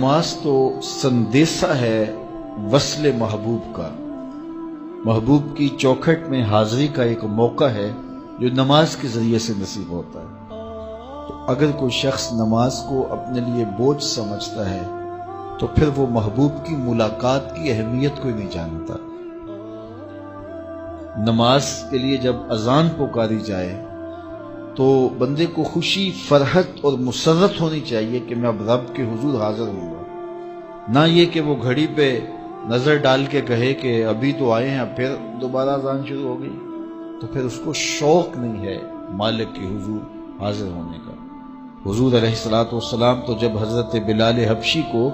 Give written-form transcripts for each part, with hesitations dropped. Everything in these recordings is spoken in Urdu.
نماز تو سندیسہ ہے وصل محبوب کا، محبوب کی چوکھٹ میں حاضری کا ایک موقع ہے جو نماز کے ذریعے سے نصیب ہوتا ہے۔ تو اگر کوئی شخص نماز کو اپنے لیے بوجھ سمجھتا ہے تو پھر وہ محبوب کی ملاقات کی اہمیت کو ہی نہیں جانتا۔ نماز کے لیے جب اذان پکاری جائے تو بندے کو خوشی، فرحت اور مسرت ہونی چاہیے کہ میں اب رب کے حضور حاضر ہوں گا، نہ یہ کہ وہ گھڑی پہ نظر ڈال کے کہے کہ ابھی تو آئے ہیں پھر دوبارہ اذان شروع ہو گئی، تو پھر اس کو شوق نہیں ہے مالک کے حضور حاضر ہونے کا۔ حضور علیہ الصلوۃ والسلام تو جب حضرت بلال حبشی کو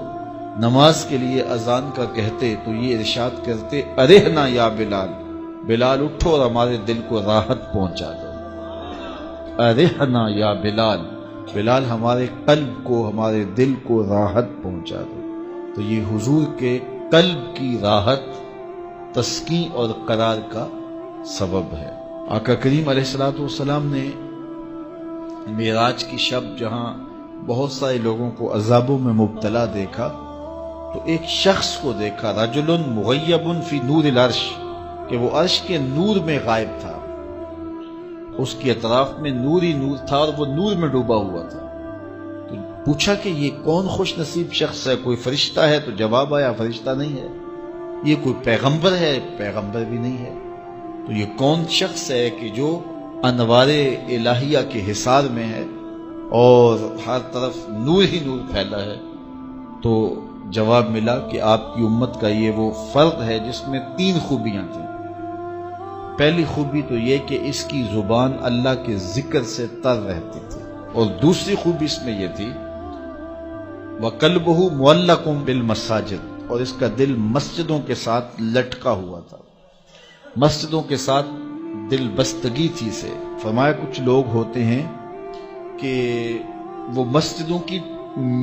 نماز کے لیے اذان کا کہتے تو یہ ارشاد کرتے، ارحنا یا بلال، بلال اٹھو اور ہمارے دل کو راحت پہنچا دو۔ ارحنا یا بلال، بلال ہمارے قلب کو، ہمارے دل کو راحت پہنچا دو۔ تو یہ حضور کے قلب کی راحت، تسکین اور قرار کا سبب ہے۔ آقا کریم علیہ الصلوۃ والسلام نے معراج کی شب جہاں بہت سارے لوگوں کو عذابوں میں مبتلا دیکھا تو ایک شخص کو دیکھا، رجل مغیب فی نور العرش، کہ وہ عرش کے نور میں غائب تھا، اس کے اطراف میں نور ہی نور تھا اور وہ نور میں ڈوبا ہوا تھا۔ تو پوچھا کہ یہ کون خوش نصیب شخص ہے، کوئی فرشتہ ہے؟ تو جواب آیا فرشتہ نہیں ہے، یہ کوئی پیغمبر ہے؟ پیغمبر بھی نہیں ہے۔ تو یہ کون شخص ہے کہ جو انوار الہیہ کے حصار میں ہے اور ہر طرف نور ہی نور پھیلا ہے؟ تو جواب ملا کہ آپ کی امت کا یہ وہ فرد ہے جس میں 3 خوبیاں تھیں۔ پہلی خوبی تو یہ کہ اس کی زبان اللہ کے ذکر سے تر رہتی تھی، اور دوسری خوبی اس میں یہ تھی وَقَلْبُهُ مُعَلَّقٌ بِالْمَسَاجِدِ، اور اس کا دل مسجدوں کے ساتھ لٹکا ہوا تھا، مسجدوں کے ساتھ دل بستگی تھی سے۔ فرمایا کچھ لوگ ہوتے ہیں کہ وہ مسجدوں کی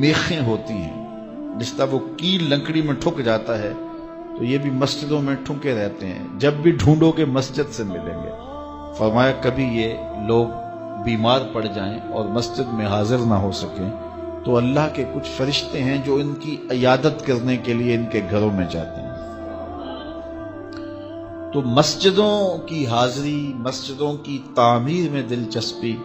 میخیں ہوتی ہیں، جس طرح وہ کیل لکڑی میں ٹھک جاتا ہے تو یہ بھی مسجدوں میں ٹھکے رہتے ہیں، جب بھی ڈھونڈو گے مسجد سے ملیں گے۔ فرمایا کبھی یہ لوگ بیمار پڑ جائیں اور مسجد میں حاضر نہ ہو سکیں تو اللہ کے کچھ فرشتے ہیں جو ان کی عیادت کرنے کے لیے ان کے گھروں میں جاتے ہیں۔ تو مسجدوں کی حاضری، مسجدوں کی تعمیر میں دلچسپی،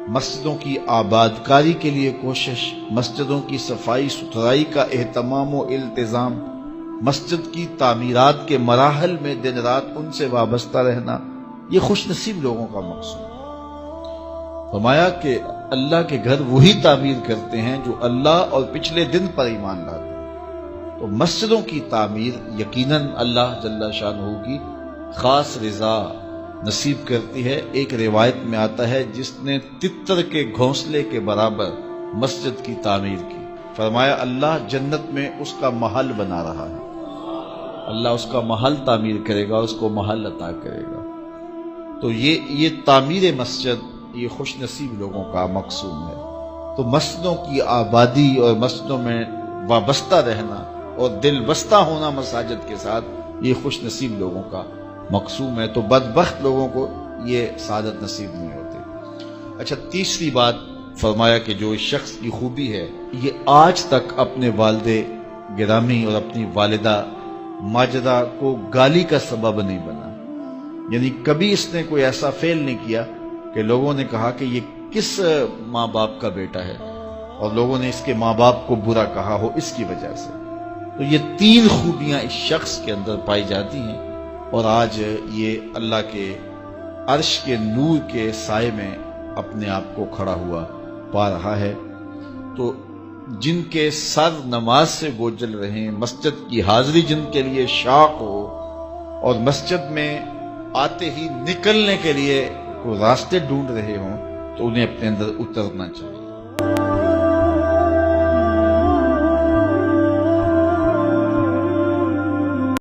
مسجدوں کی آباد کاری کے لیے کوشش، مسجدوں کی صفائی ستھرائی کا اہتمام و التزام، مسجد کی تعمیرات کے مراحل میں دن رات ان سے وابستہ رہنا، یہ خوش نصیب لوگوں کا مقصود ہے۔ فرمایا کہ اللہ کے گھر وہی تعمیر کرتے ہیں جو اللہ اور پچھلے دن پر ایمان لاتے ہیں۔ تو مسجدوں کی تعمیر یقیناً اللہ جل شانہ کی خاص رضا نصیب کرتی ہے۔ ایک روایت میں آتا ہے جس نے تتر کے گھونسلے کے برابر مسجد کی تعمیر کی، فرمایا اللہ جنت میں اس کا محل بنا رہا ہے، اللہ اس کا محل تعمیر کرے گا، اس کو محل عطا کرے گا۔ تو یہ تعمیر مسجد یہ خوش نصیب لوگوں کا مقصود ہے۔ تو مسجدوں کی آبادی اور مسجدوں میں وابستہ رہنا اور دل بستہ ہونا مساجد کے ساتھ، یہ خوش نصیب لوگوں کا مقصود ہے۔ تو بدبخت لوگوں کو یہ سعادت نصیب نہیں ہوتی۔ اچھا، تیسری بات فرمایا کہ جو اس شخص کی خوبی ہے یہ آج تک اپنے والد گرامی اور اپنی والدہ ماجدہ کو گالی کا سبب نہیں بنا، یعنی کبھی اس نے کوئی ایسا فعل نہیں کیا کہ لوگوں نے کہا کہ یہ کس ماں باپ کا بیٹا ہے اور لوگوں نے اس کے ماں باپ کو برا کہا ہو اس کی وجہ سے۔ تو یہ 3 خوبیاں اس شخص کے اندر پائی جاتی ہیں اور آج یہ اللہ کے عرش کے نور کے سائے میں اپنے آپ کو کھڑا ہوا پا رہا ہے۔ تو جن کے سر نماز سے بوجھل رہیں، مسجد کی حاضری جن کے لیے شوق ہو اور مسجد میں آتے ہی نکلنے کے لیے کوئی راستے ڈھونڈ رہے ہوں تو انہیں اپنے اندر اترنا چاہیے۔